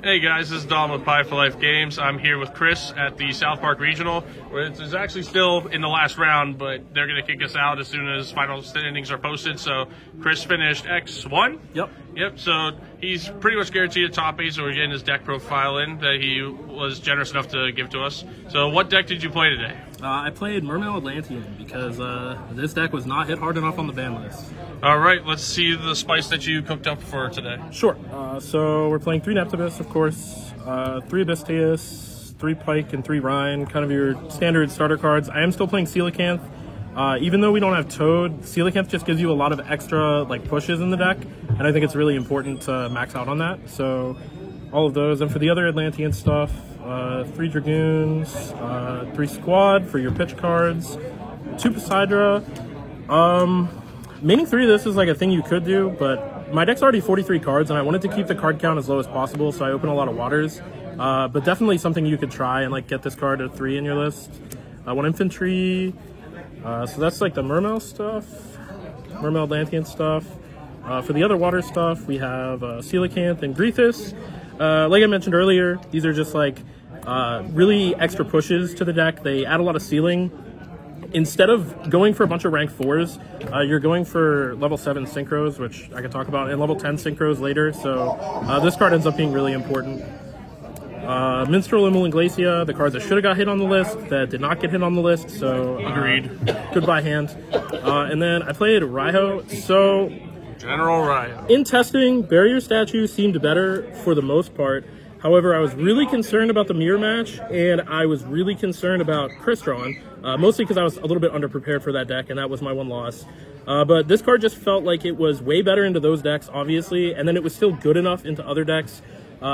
Hey guys, this is Dom with Pie for Life Games. I'm here with Chris at the South Park Regional. It's actually still in the last round, but they're going to kick us out as soon as final standings are posted. So Chris finished X1. Yep. So he's pretty much guaranteed a top 8, so we're getting his deck profile in that he was generous enough to give to us. So what deck did you play today? I played Mermail Atlantean because this deck was not hit hard enough on the ban list. All right, let's see the spice that you cooked up for today. Sure. So we're playing 3 Neptibus, of course, 3 Abysteus, 3 Pike, and 3 Rhine, kind of your standard starter cards. I am still playing Coelacanth. Even though we don't have Toad, Coelacanth just gives you a lot of extra pushes in the deck, and I think it's really important to max out on that. So all of those. And for the other Atlantean stuff, 3 Dragoons, 3 Squad for your pitch cards, 2 Poseidra. Maining 3 of this is a thing you could do, but my deck's already 43 cards, and I wanted to keep the card count as low as possible, so I open a lot of waters. But definitely something you could try and get this card to 3 in your list. 1 Infantry. So that's the Mermail stuff, Mermail Atlantean stuff. For the other water stuff, we have Coelacanth and Grethus. Like I mentioned earlier, these are just really extra pushes to the deck. They add a lot of ceiling. Instead of going for a bunch of rank 4s, you're going for level 7 synchros, which I can talk about, and level 10 synchros later. So this card ends up being really important. Minstrel, Immel, and Glacia, the cards that should have got hit on the list that did not get hit on the list. So agreed. Goodbye hand. And then I played Raiho. So General Raiho. In testing, Barrier Statue seemed better for the most part. However, I was really concerned about the mirror match, and I was really concerned about Crystron, mostly because I was a little bit underprepared for that deck, and that was my one loss. But this card just felt like it was way better into those decks, obviously, and then it was still good enough into other decks.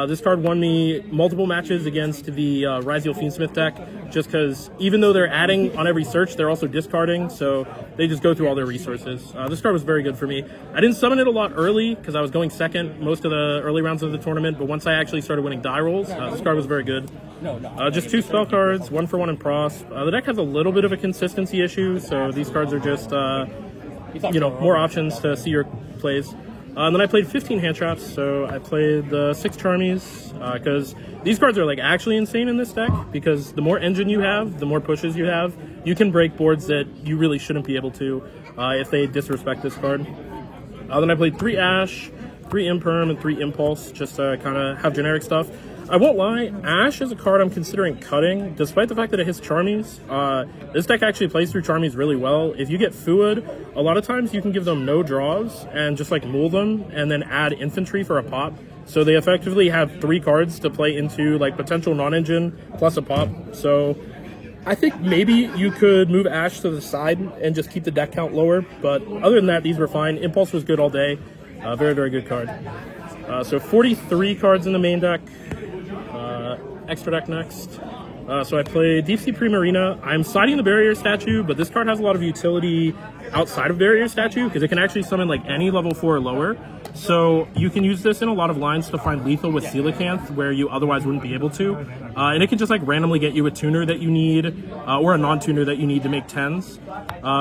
This card won me multiple matches against the Ryziel Fiendsmith deck, just because even though they're adding on every search, they're also discarding, so they just go through all their resources. This card was very good for me. I didn't summon it a lot early, because I was going second most of the early rounds of the tournament, but once I actually started winning die rolls, this card was very good. Just 2 spell cards, 1 for 1 in Pros. The deck has a little bit of a consistency issue, so these cards are just, more options to see your plays. And then I played 15 hand traps, so I played the 6 Charmies, because these cards are actually insane in this deck, because the more engine you have, the more pushes you have, you can break boards that you really shouldn't be able to if they disrespect this card. Then I played 3 Ash, 3 Imperm, and 3 Impulse, just to kind of have generic stuff. I won't lie, Ash is a card I'm considering cutting, despite the fact that it hits Charmies. This deck actually plays through Charmies really well. If you get Fuad, a lot of times you can give them no draws and just mull them and then add Infantry for a pop. So they effectively have 3 cards to play into potential non-engine plus a pop. So I think maybe you could move Ash to the side and just keep the deck count lower. But other than that, these were fine. Impulse was good all day. Very, very good card. So 43 cards in the main deck. Extra deck next. So I played Deep Sea Primarina. I'm siding the Barrier Statue, but this card has a lot of utility outside of Barrier Statue because it can actually summon any level 4 or lower. So you can use this in a lot of lines to find lethal with Coelacanth where you otherwise wouldn't be able to. And it can just randomly get you a tuner that you need or a non-tuner that you need to make 10s.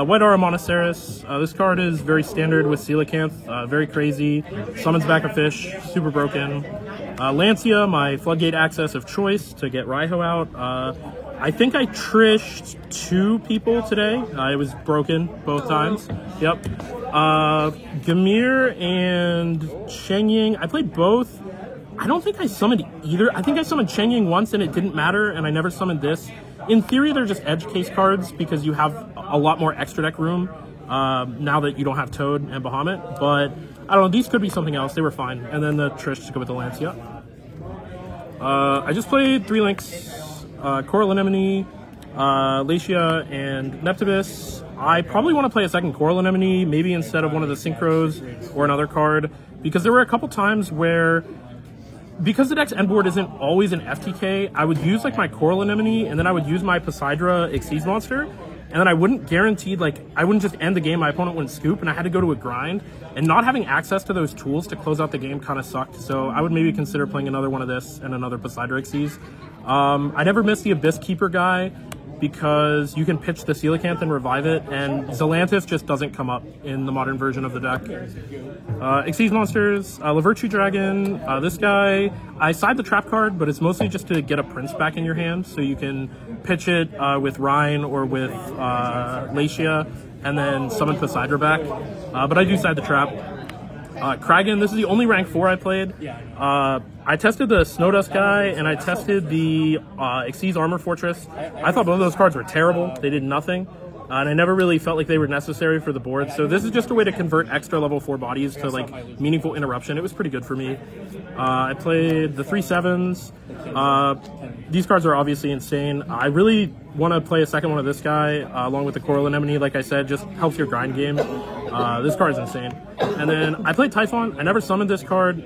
White Aura Monoceros. This card is very standard with Coelacanth, very crazy. Summons back a fish, super broken. Lancia, my floodgate access of choice to get Raiho out. I think I trished 2 people today. It was broken both times. Yep. Gamir and Shengying. I played both. I don't think I summoned either. I think I summoned Shengying once and it didn't matter, and I never summoned this. In theory, they're just edge case cards because you have a lot more extra deck room now that you don't have Toad and Bahamut. But I don't know. These could be something else. They were fine. And then the Trish to go with the Lancia. I just played 3 links. Coral Anemone, Lacia, and Neptibus. I probably want to play a second Coral Anemone, maybe instead of one of the Synchros or another card, because there were a couple times where, because the deck's end board isn't always an FTK, I would use my Coral Anemone, and then I would use my Poseidra Xyz monster, and then I wouldn't guarantee, I wouldn't just end the game, my opponent wouldn't scoop, and I had to go to a grind, and not having access to those tools to close out the game kind of sucked, so I would maybe consider playing another one of this and another Poseidra Xyz. I never missed the Abyss Keeper guy, because you can pitch the Coelacanth and revive it, and Zelantis just doesn't come up in the modern version of the deck. Xyz monsters, Lavirtue Dragon, this guy, I side the trap card, but it's mostly just to get a Prince back in your hand, so you can pitch it with Rhine or with Lachia, and then summon Poseidra back, but I do side the trap. Kragan, this is the only rank 4 I played. I tested the Snowdust guy, and I tested the Xyz Armor Fortress. I thought both of those cards were terrible. They did nothing, and I never really felt like they were necessary for the board. So this is just a way to convert extra level 4 bodies to like meaningful interruption. It was pretty good for me. I played the 3/7s. These cards are obviously insane. I really want to play a second one of this guy along with the Coral Anemone. Like I said, just helps your grind game. This card is insane. And then I played Typhon. I never summoned this card.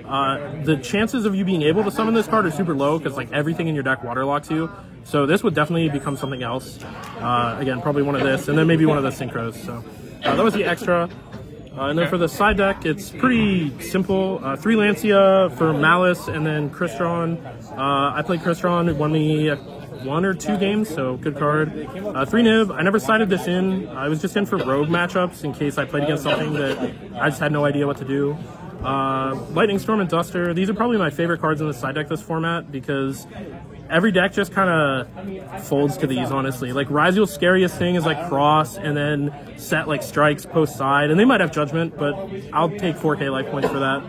The chances of you being able to summon this card are super low because like everything in your deck waterlocks you. So this would definitely become something else. Again, probably one of this, and then maybe one of the Synchros. So that was the extra. And then for the side deck, it's pretty simple. 3 Lancia for Malice, and then Crystron. I played Crystron. It won me 1 or 2 games, so good card. 3 Nib. I never sided this in. I was just in for rogue matchups in case I played against something that I just had no idea what to do. Lightning Storm and Duster. These are probably my favorite cards in the side deck this format because every deck just kind of folds to these, honestly. Like, Ryzeal's scariest thing is, like, Cross, and then set, like, Strikes post-side. And they might have Judgment, but I'll take 4k life points for that.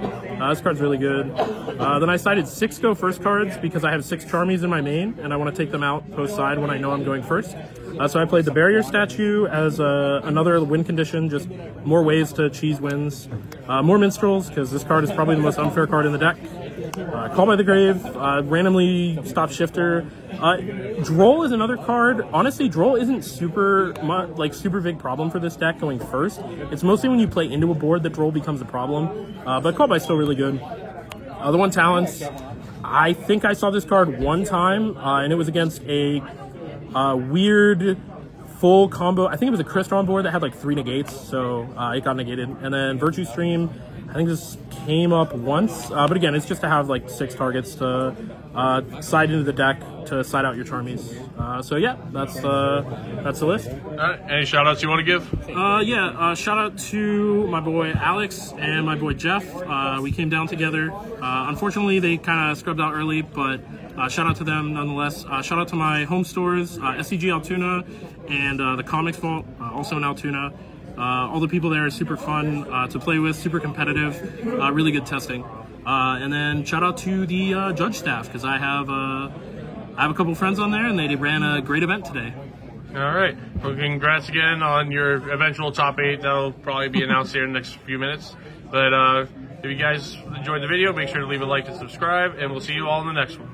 This card's really good. Then I sided 6 go first cards because I have 6 Charmies in my main, and I want to take them out post-side when I know I'm going first. So I played the Barrier Statue as another win condition, just more ways to cheese wins. More Minstrels, because this card is probably the most unfair card in the deck. Call by the Grave, randomly stop shifter. Droll is another card. Honestly, Droll isn't super big problem for this deck going first. It's mostly when you play into a board that Droll becomes a problem. But Call by is still really good. The 1 Talents, I think I saw this card one time, and it was against a weird full combo. I think it was a Crystron board that had like 3 negates, so it got negated. And then Virtue Stream, I think this came up once, but again, it's just to have like 6 targets to side into the deck to side out your Charmies. So yeah, that's the list. All right, any shout outs you want to give? Shout out to my boy Alex and my boy Jeff. We came down together. Unfortunately, they kind of scrubbed out early, but shout out to them nonetheless. Shout out to my home stores, SCG Altoona and the Comics Vault, also in Altoona. All the people there are super fun to play with, super competitive, really good testing. And then shout out to the judge staff, because I have a couple friends on there, and they ran a great event today. All right. Well, congrats again on your eventual top 8. That'll probably be announced here in the next few minutes. But if you guys enjoyed the video, make sure to leave a like and subscribe, and we'll see you all in the next one.